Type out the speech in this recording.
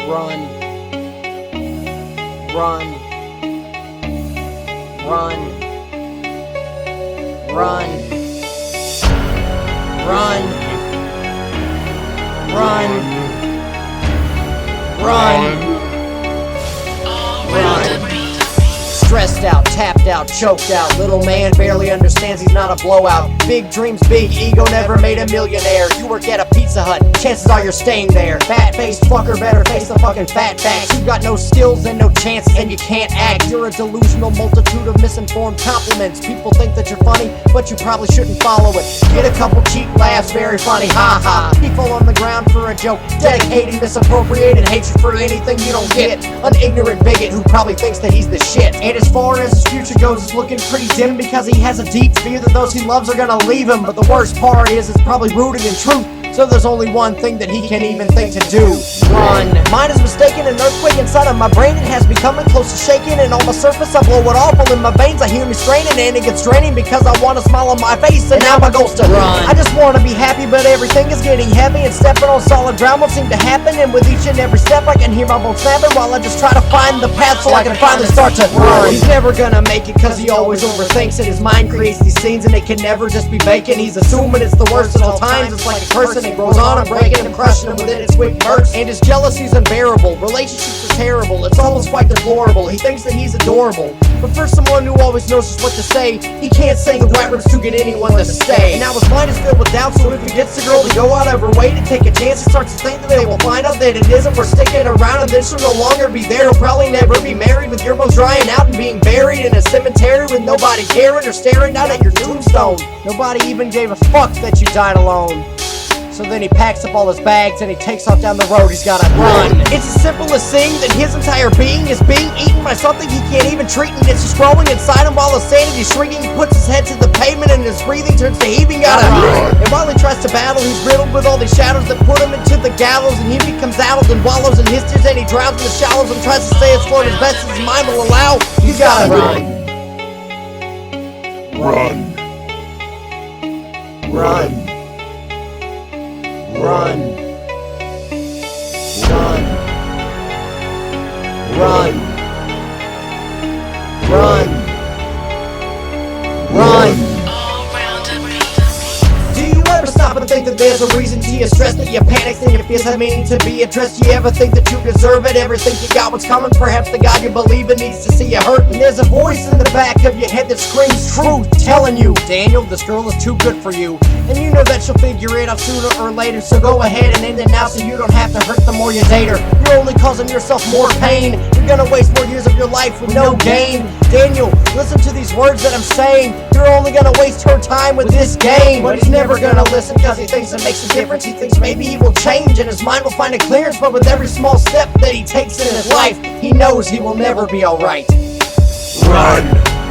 Run. Run. Run. Run. Run. Run. Run. Run. Stressed out, tapped out, choked out. Little man barely understands he's not a blowout. Big dreams, big ego, never made a millionaire. You work at a Pizza Hut, chances are you're staying there. Fat-faced fucker, better face the fucking fat facts. You got no skills and no chances and you can't act. You're a delusional multitude of misinformed compliments. People think that you're funny, but you probably shouldn't follow it. Get a couple cheap laughs, very funny, ha-ha. People on the ground for a joke, dedicating misappropriated hatred for anything you don't get. An ignorant bigot who probably thinks that he's the shit. And as far as his future goes, it's looking pretty dim because he has a deep fear that those he loves are gonna leave him. But the worst part is it's probably rooted in truth. So there's only one thing that he can even think to do. Run. Mine is mistaken, an earthquake inside of my brain. It has become close to shaking, and on the surface I blow it off. All in my veins I hear me straining, and it gets draining because I want a smile on my face, and now my goal's to run. I just want to be happy, but everything is getting heavy, and stepping on solid ground won't seem to happen. And with each and every step I can hear my bones snapping while I just try to find the path so I can finally start to run. He's never gonna make it cause he always overthinks it. His mind creates these scenes and it can never just be vacant. He's assuming it's the worst at all times. It's like a curse and it grows on and breaking and crushing him within its quick bursts. And his jealousy's unbearable. Relationships are terrible. It's almost quite deplorable. He thinks that he's adorable, but for someone who always knows just what to say, he can't say the right words to get anyone to stay. Now his mind is filled with doubt, so if he gets the girl to go out of her way to take a chance, he starts to think that they will find out that it isn't worth sticking around, and then she'll no longer be there. He'll probably never be married, with your bones drying out and being buried in a cemetery with nobody caring or staring down at your tombstone. Nobody even gave a fuck that you died alone. So then he packs up all his bags and he takes off down the road. He's gotta run. It's as simple as seeing that his entire being is being eaten by something he can't even treat, and it's just growing inside him while his sanity's shrinking. He puts his head to the pavement and his breathing turns to heaving. Gotta run. And while he tries to battle, he's riddled with all these shadows that put him into the gallows, and he becomes addled and wallows in his tears, and he drowns in the shallows and tries to stay afloat as best as his mind will allow. He's gotta run. Run. Run. Run. Run. Run. Run. Run. Do you ever stop and think that there's a reason to your stress, that your panics and your fears have meaning to be addressed? Do you ever think that you deserve it? Ever think you got what's coming? Perhaps the God you believe in needs to see you hurt, and there's a voice in the back of your head that screams truth, telling you, Daniel, this girl is too good for you. And you know that she'll figure it out sooner or later, so go ahead and end it now so you don't have to hurt the more you date her. You're only causing yourself more pain. You're gonna waste more years of your life with no gain. Daniel, listen to these words that I'm saying. You're only gonna waste her time with this game. But he's never gonna listen cause he thinks it makes a difference. He thinks maybe he will change and his mind will find a clearance, but with every small step that he takes in his life, he knows he will never be alright. Run.